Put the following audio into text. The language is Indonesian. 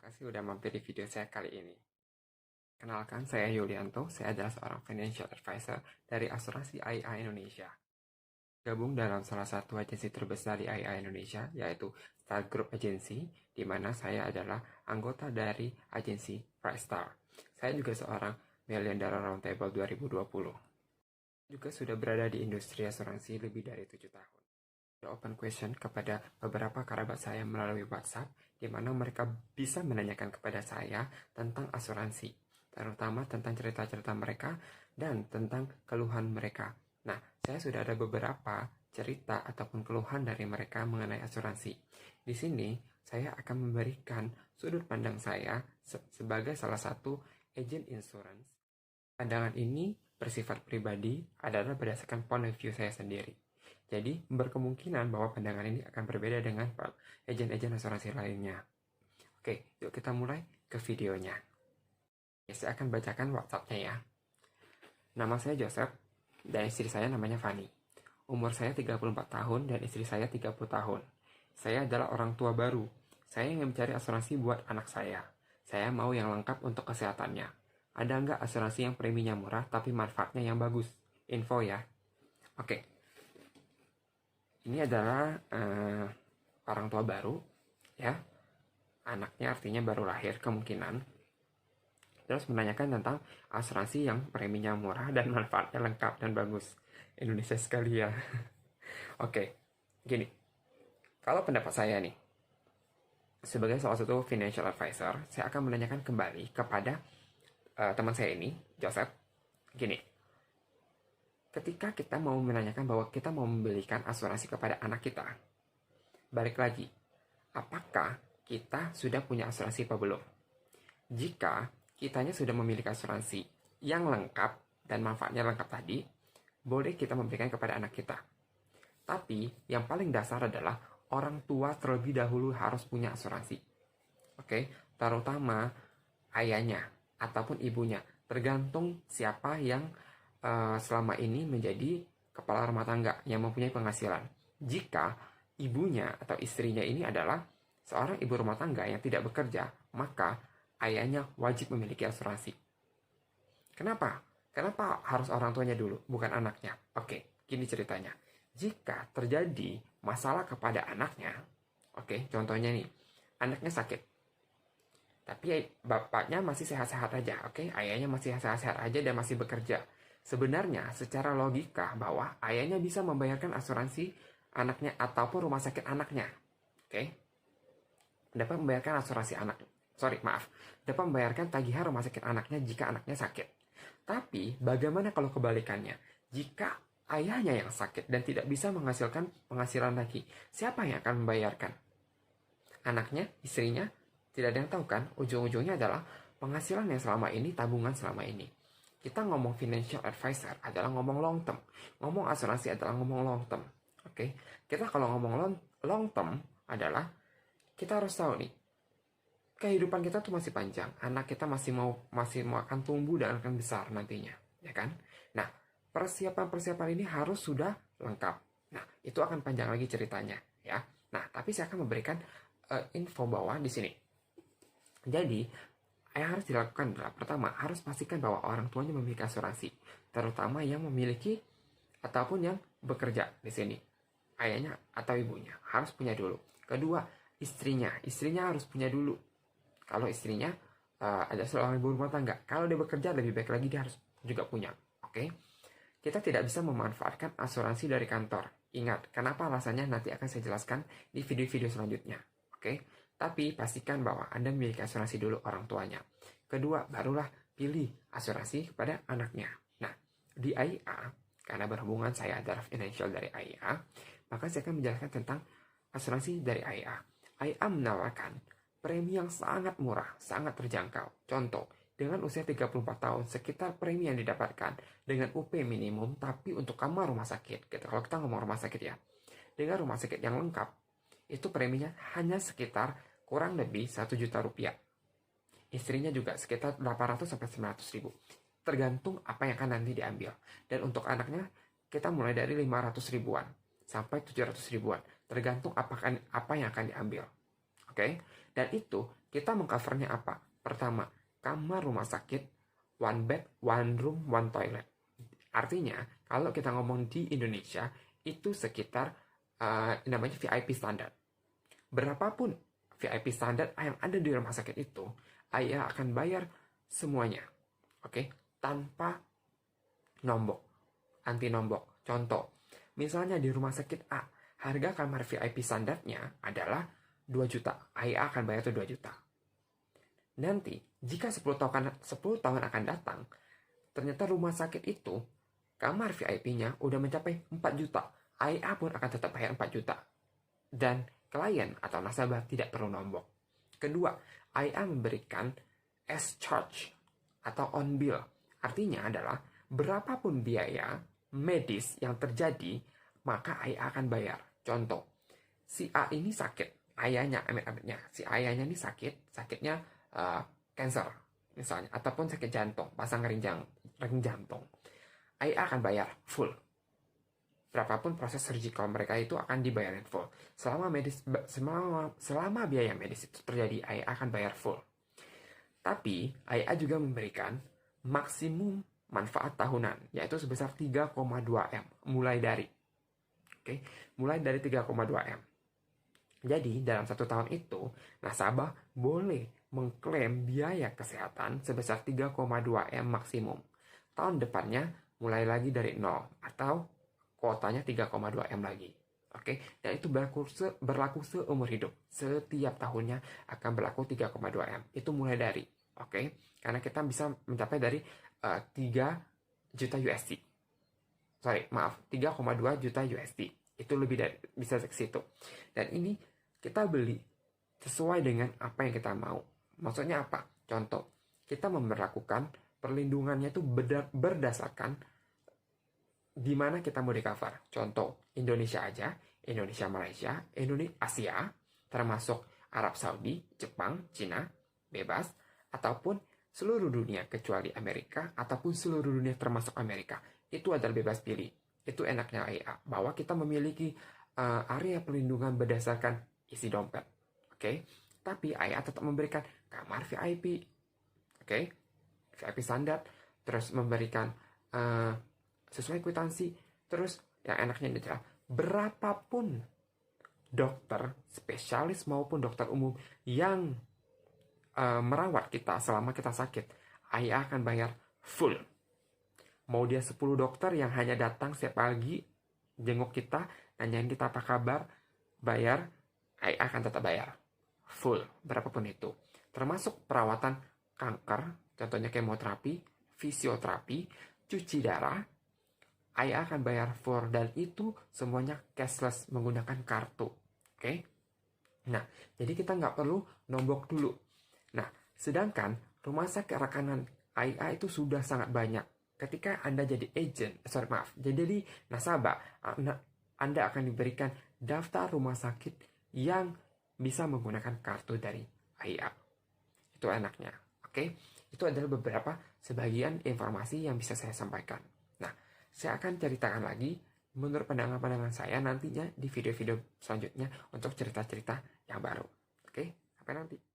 kasih udah mampir di video saya kali ini. Kenalkan, saya Yulianto. Saya adalah seorang financial advisor dari asuransi AIA Indonesia. Gabung dalam salah satu agensi terbesar di AIA Indonesia, yaitu Star Group Agency, di mana saya adalah anggota dari agensi Star. Saya juga seorang Million Dollar Roundtable 2020. Juga sudah berada di industri asuransi lebih dari 7 tahun. Open question kepada beberapa kerabat saya melalui WhatsApp, di mana mereka bisa menanyakan kepada saya tentang asuransi, terutama tentang cerita-cerita mereka dan tentang keluhan mereka. Nah, saya sudah ada beberapa cerita ataupun keluhan dari mereka mengenai asuransi. Di sini, saya akan memberikan sudut pandang saya sebagai salah satu agent insurance. Pandangan ini bersifat pribadi, adalah berdasarkan point of view saya sendiri. Jadi, berkemungkinan bahwa pandangan ini akan berbeda dengan agen-agen asuransi lainnya. Oke, yuk kita mulai ke videonya. Saya akan bacakan WhatsApp-nya ya. Nama saya Joseph, dan istri saya namanya Fanny. Umur saya 34 tahun dan istri saya 30 tahun. Saya adalah orang tua baru. Saya ingin mencari asuransi buat anak saya. Saya mau yang lengkap untuk kesehatannya. Ada nggak asuransi yang preminya murah tapi manfaatnya yang bagus? Info ya. Oke. Ini adalah orang tua baru, ya. Anaknya artinya baru lahir kemungkinan. Terus menanyakan tentang asuransi yang preminya murah dan manfaatnya lengkap dan bagus. Indonesia sekali ya. Oke, gini. Kalau pendapat saya nih, sebagai salah satu financial advisor, saya akan menanyakan kembali kepada teman saya ini, Joseph. Gini, ketika kita mau menanyakan bahwa kita mau membelikan asuransi kepada anak kita, balik lagi, apakah kita sudah punya asuransi apa belum? Jika kitanya sudah memiliki asuransi yang lengkap dan manfaatnya lengkap tadi, boleh kita memberikan kepada anak kita. Tapi yang paling dasar adalah orang tua terlebih dahulu harus punya asuransi. Oke, terutama ayahnya ataupun ibunya, tergantung siapa yang selama ini menjadi kepala rumah tangga yang mempunyai penghasilan. Jika ibunya atau istrinya ini adalah seorang ibu rumah tangga yang tidak bekerja, maka ayahnya wajib memiliki asuransi. Kenapa? Kenapa harus orang tuanya dulu, bukan anaknya? Oke, gini ceritanya. Jika terjadi masalah kepada anaknya, oke, contohnya nih, anaknya sakit, tapi bapaknya masih sehat-sehat aja, oke, ayahnya masih sehat-sehat aja dan masih bekerja. Sebenarnya secara logika bahwa ayahnya bisa membayarkan asuransi anaknya ataupun rumah sakit anaknya. Oke. Dapat membayarkan asuransi anak. Dapat membayarkan tagihan rumah sakit anaknya jika anaknya sakit. Tapi bagaimana kalau kebalikannya? Jika ayahnya yang sakit dan tidak bisa menghasilkan penghasilan lagi, siapa yang akan membayarkan? Anaknya, istrinya? Tidak ada yang tahu kan? Ujung-ujungnya adalah penghasilan yang selama ini, tabungan selama ini. Kita ngomong financial advisor adalah ngomong long term. Ngomong asuransi adalah ngomong long term. Oke? Kita kalau ngomong long term adalah kita harus tahu nih, kehidupan kita tuh masih panjang. Anak kita masih mau akan tumbuh dan akan besar nantinya, ya kan? Nah, persiapan ini harus sudah lengkap. Nah, itu akan panjang lagi ceritanya, ya. Nah, tapi saya akan memberikan info bahwa di sini. Jadi, yang harus dilakukan adalah pertama, harus pastikan bahwa orang tuanya memiliki asuransi, terutama yang memiliki ataupun yang bekerja di sini. Ayahnya atau ibunya harus punya dulu. Kedua, istrinya harus punya dulu. Kalau istrinya ada seorang ibu rumah tangga, kalau dia bekerja lebih baik lagi dia harus juga punya. Oke? Kita tidak bisa memanfaatkan asuransi dari kantor. Ingat, kenapa alasannya nanti akan saya jelaskan di video-video selanjutnya. Oke? Tapi pastikan bahwa Anda memiliki asuransi dulu orang tuanya. Kedua, barulah pilih asuransi kepada anaknya. Nah, di AIA, karena berhubungan saya adalah financial dari AIA, maka saya akan menjelaskan tentang asuransi dari AIA. AIA menawarkan premi yang sangat murah, sangat terjangkau. Contoh, dengan usia 34 tahun, sekitar premi yang didapatkan dengan UP minimum, tapi untuk kamar rumah sakit, gitu. Kalau kita ngomong rumah sakit ya, dengan rumah sakit yang lengkap, itu preminya hanya sekitar kurang lebih 1 juta rupiah. Istrinya juga sekitar 800 sampai 900 ribu. Tergantung apa yang akan nanti diambil. Dan untuk anaknya, kita mulai dari 500 ribuan sampai 700 ribuan. Tergantung apa yang akan diambil. Oke. Dan itu kita mengcovernya apa? Pertama, kamar rumah sakit, one bed, one room, one toilet. Artinya, kalau kita ngomong di Indonesia, itu sekitar namanya VIP standar. Berapapun VIP standar yang ada di rumah sakit itu, ayah akan bayar semuanya. Oke, tanpa nombok, anti nombok. Contoh, misalnya di rumah sakit A, harga kamar VIP standarnya adalah 2 juta. Ayah akan bayar itu 2 juta. Nanti, jika 10 tahun akan datang, ternyata rumah sakit itu, kamar VIP-nya udah mencapai 4 juta. IA pun akan tetap bayar 4 juta. Dan klien atau nasabah tidak perlu nombok. Kedua, IA memberikan S-charge atau on bill. Artinya adalah berapapun biaya medis yang terjadi, maka IA akan bayar. Contoh, si A ini sakit, ayahnya, amit-amitnya, si ayahnya ini sakitnya cancer misalnya, ataupun sakit jantung, pasang ring jantung. IA akan bayar full. Berapapun proses surgical mereka itu akan dibayarin full. Selama biaya medis itu terjadi, IA akan bayar full. Tapi IA juga memberikan maksimum manfaat tahunan, yaitu sebesar 3,2 M. Mulai dari 3,2 M. Jadi, dalam 1 tahun itu, nasabah boleh mengklaim biaya kesehatan sebesar 3,2 M maksimum. Tahun depannya, mulai lagi dari 0, atau kuotanya 3,2 M lagi. Oke, dan itu berlaku seumur hidup. Setiap tahunnya akan berlaku 3,2 M. Itu mulai dari, karena kita bisa mencapai dari 3 juta USD. 3,2 juta USD. Itu lebih dari, bisa ke situ. Dan ini kita beli sesuai dengan apa yang kita mau. Maksudnya apa? Contoh, kita memperlakukan perlindungannya itu berdasarkan di mana kita mau di cover. Contoh, Indonesia aja, Indonesia, Malaysia, Asia, termasuk Arab Saudi, Jepang, Cina, bebas, ataupun seluruh dunia kecuali Amerika, ataupun seluruh dunia termasuk Amerika. Itu adalah bebas pilih. Itu enaknya IA, bahwa kita memiliki area perlindungan berdasarkan isi dompet. Tapi IA tetap memberikan kamar VIP, VIP standar, terus memberikan sesuai kwitansi. Terus yang enaknya adalah berapapun dokter spesialis maupun dokter umum yang merawat kita selama kita sakit, IA akan bayar full. Mau dia 10 dokter yang hanya datang setiap pagi jenguk kita, nanyain kita apa kabar, bayar, IA akan tetap bayar full, berapapun itu. Termasuk perawatan kanker, contohnya kemoterapi, fisioterapi, cuci darah, IA akan bayar full, dan itu semuanya cashless menggunakan kartu. Nah, jadi kita nggak perlu nombok dulu. Nah, sedangkan rumah sakit rekanan IA itu sudah sangat banyak. Ketika Anda jadi jadi nasabah, Anda akan diberikan daftar rumah sakit yang bisa menggunakan kartu dari IA. Itu enaknya. Itu adalah sebagian informasi yang bisa saya sampaikan. Nah, saya akan ceritakan lagi menurut pandangan-pandangan saya nantinya di video-video selanjutnya untuk cerita-cerita yang baru. Sampai nanti.